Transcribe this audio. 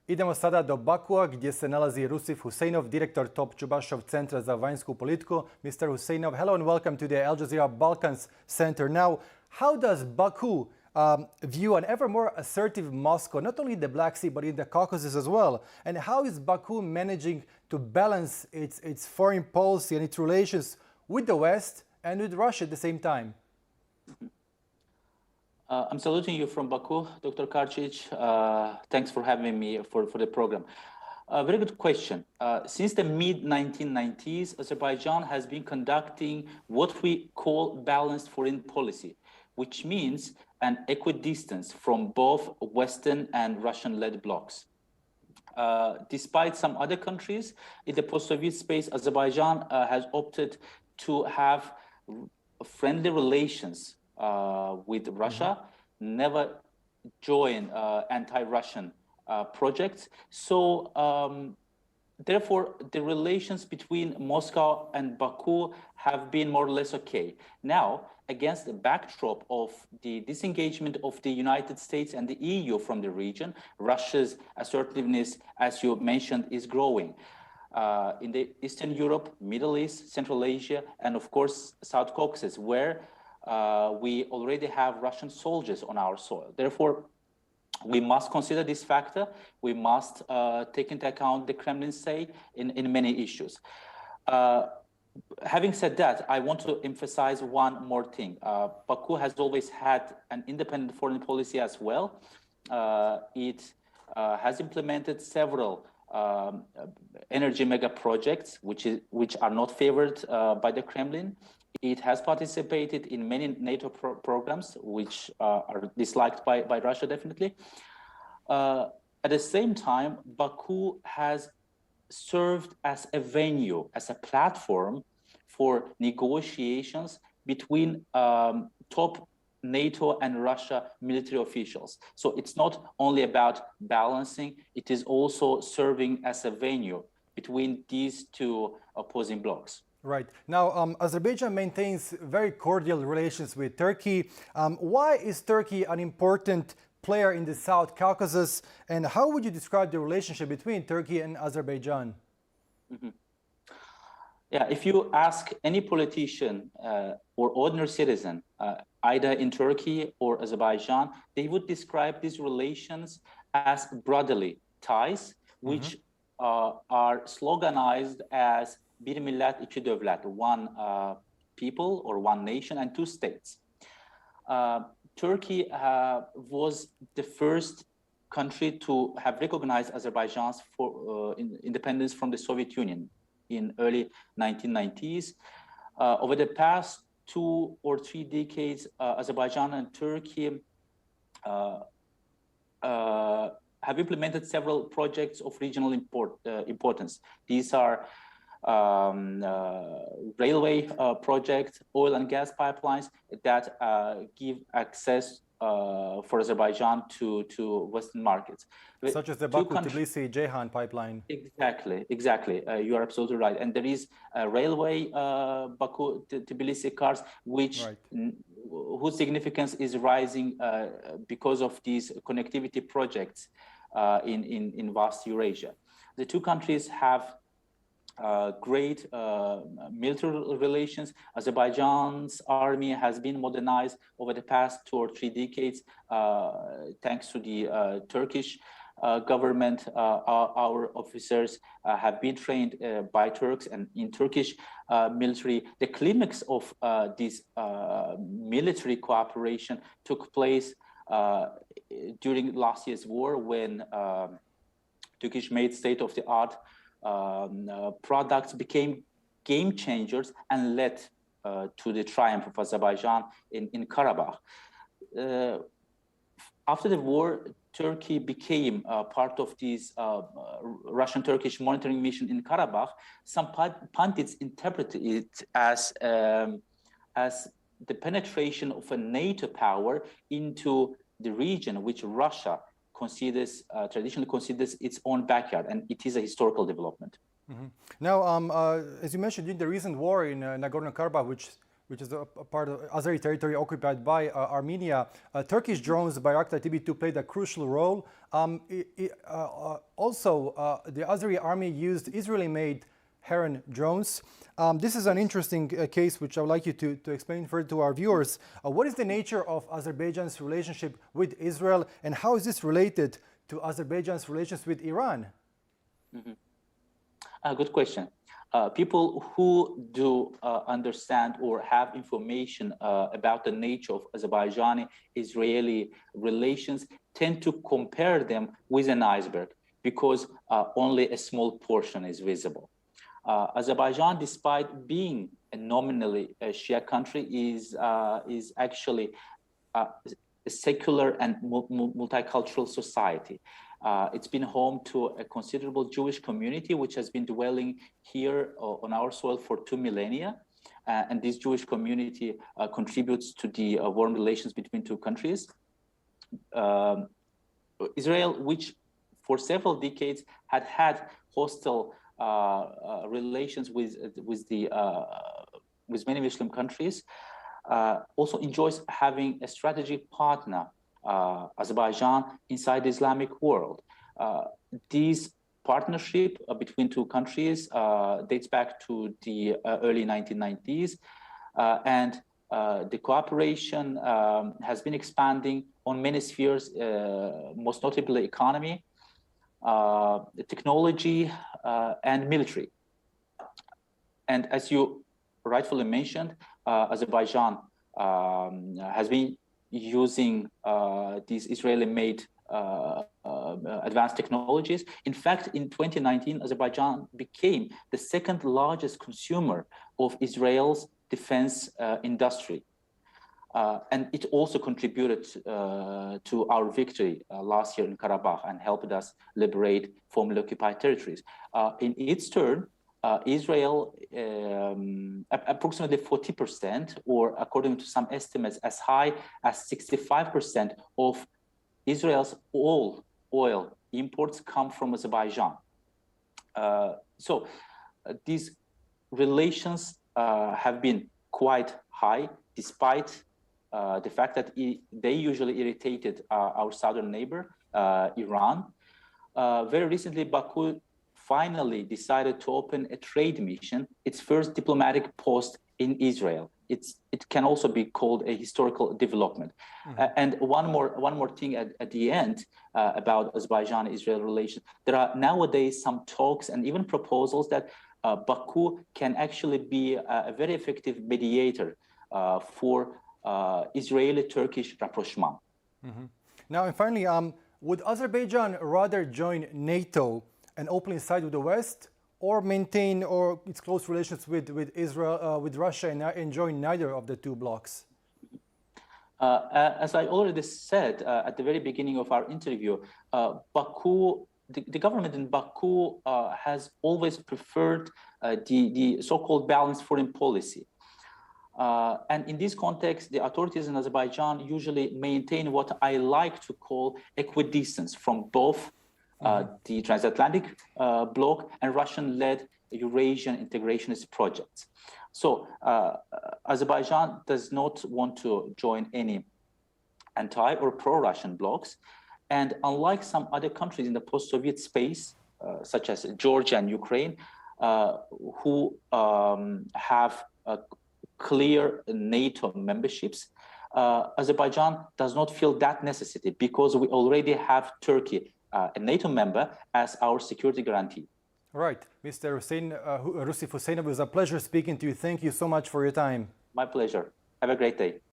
Idemo sada do Bakua gdje se nalazi Rusif Huseynov, direktor Topchubashov Centra za vanjsku politiku. Mr. Huseynov, hello and welcome to the Jazeera Balkans Center. Now, how does Baku view an ever more assertive Moscow, not only in the Black Sea, but in the Caucasus as well? And how is Baku managing to balance its foreign policy and its relations with the West and with Russia at the same time? I'm saluting you from Baku, Dr. Karcic. Thanks for having me for the program. Very good question. Since the mid-1990s, Azerbaijan has been conducting what we call balanced foreign policy, which means an equidistance from both Western and Russian-led blocs. Despite some other countries in the post-Soviet space, Azerbaijan has opted to have friendly relations with Russia, never join anti-Russian projects. So therefore, the relations between Moscow and Baku have been more or less okay. Now, against the backdrop of the disengagement of the United States and the EU from the region, Russia's assertiveness, as you mentioned, is growing. In the Eastern Europe, Middle East, Central Asia, and of course, South Caucasus, where we already have Russian soldiers on our soil. Therefore, we must consider this factor. We must take into account the Kremlin's say in many issues. Having said that, I want to emphasize one more thing. Baku has always had an independent foreign policy as well. It has implemented several energy mega projects, which are not favored by the Kremlin. It has participated in many NATO programs, which are disliked by Russia, definitely. At the same time, Baku has served as a venue, as a platform for negotiations between top NATO and Russia military officials. So it's not only about balancing, it is also serving as a venue between these two opposing blocs. Right. Now, Azerbaijan maintains very cordial relations with Turkey. Why is Turkey an important player in the South Caucasus? And how would you describe the relationship between Turkey and Azerbaijan? Yeah, if you ask any politician or ordinary citizen, either in Turkey or Azerbaijan, they would describe these relations as brotherly ties, which are sloganized as Bir millet, iki devlet, one people or one nation and two states. Turkey was the first country to have recognized Azerbaijan's independence from the Soviet Union in early 1990s. Over the past 2 or 3 decades, Azerbaijan and Turkey have implemented several projects of regional importance. These are railway projects, oil and gas pipelines that give access for Azerbaijan to Western markets. Such as the Baku-Tbilisi-Ceyhan pipeline. Exactly. You are absolutely right. And there is a railway, Baku-Tbilisi cars, which whose significance is rising because of these connectivity projects in vast Eurasia. The two countries have great military relations. Azerbaijan's army has been modernized over the past 2 or 3 decades thanks to the Turkish government. Our officers have been trained by Turks and in Turkish military. The climax of this military cooperation took place during last year's war when Turkish made state-of-the-art products became game changers and led to the triumph of Azerbaijan in Karabakh. After the war, Turkey became part of this Russian-Turkish monitoring mission in Karabakh. Some pundits interpreted it as the penetration of a NATO power into the region, which Russia traditionally considers its own backyard, and it is a historical development. Now, as you mentioned, during the recent war in Nagorno-Karabakh, which which is a part of Azeri territory occupied by Armenia. Turkish drones Bayraktar TB2 played a crucial role. Also, the Azeri army used Israeli-made Heron drones. This is an interesting case which I would like you to explain further to our viewers. What is the nature of Azerbaijan's relationship with Israel, and how is this related to Azerbaijan's relations with Iran? Good question. People who do understand or have information about the nature of Azerbaijani-Israeli relations tend to compare them with an iceberg because only a small portion is visible. Azerbaijan, despite being a nominally a Shia country, is actually a secular and multicultural society. It's been home to a considerable Jewish community, which has been dwelling here on our soil for 2 millennia. And this Jewish community contributes to the warm relations between two countries. Israel, which for several decades had hostile relations with many Muslim countries, also enjoys having a strategic partner, Azerbaijan, inside the Islamic world. This partnership between two countries dates back to the early 1990s, and the cooperation has been expanding on many spheres, most notably economy, technology, and military. And as you rightfully mentioned, Azerbaijan has been using these Israeli-made advanced technologies. In fact, in 2019, Azerbaijan became the second largest consumer of Israel's defense industry. And it also contributed to our victory last year in Karabakh and helped us liberate formerly occupied territories. In its turn, Israel, approximately 40%, or according to some estimates, as high as 65% of Israel's all oil imports come from Azerbaijan. So these relations have been quite high, despite the fact that they usually irritated our southern neighbor, Iran. Very recently, Baku finally decided to open a trade mission, its first diplomatic post in Israel. It can also be called a historical development. And one more thing at the end about Azerbaijan-Israel relations. There are nowadays some talks and even proposals that Baku can actually be a very effective mediator for Israeli-Turkish rapprochement. Now, and finally, would Azerbaijan rather join NATO and openly side with the West, or maintain its close relations with Israel, with Russia, and join neither of the two blocs? As I already said at the very beginning of our interview, Baku, the government in Baku has always preferred the so-called balanced foreign policy. And in this context, the authorities in Azerbaijan usually maintain what I like to call equidistance from both the transatlantic bloc and Russian-led Eurasian integrationist projects. So Azerbaijan does not want to join any anti or pro-Russian blocs. And unlike some other countries in the post-Soviet space, such as Georgia and Ukraine, who have clear NATO memberships, Azerbaijan does not feel that necessity because we already have Turkey, a NATO member, as our security guarantee. Right. Mr. Rusif Huseynov, it was a pleasure speaking to you. Thank you so much for your time. My pleasure. Have a great day.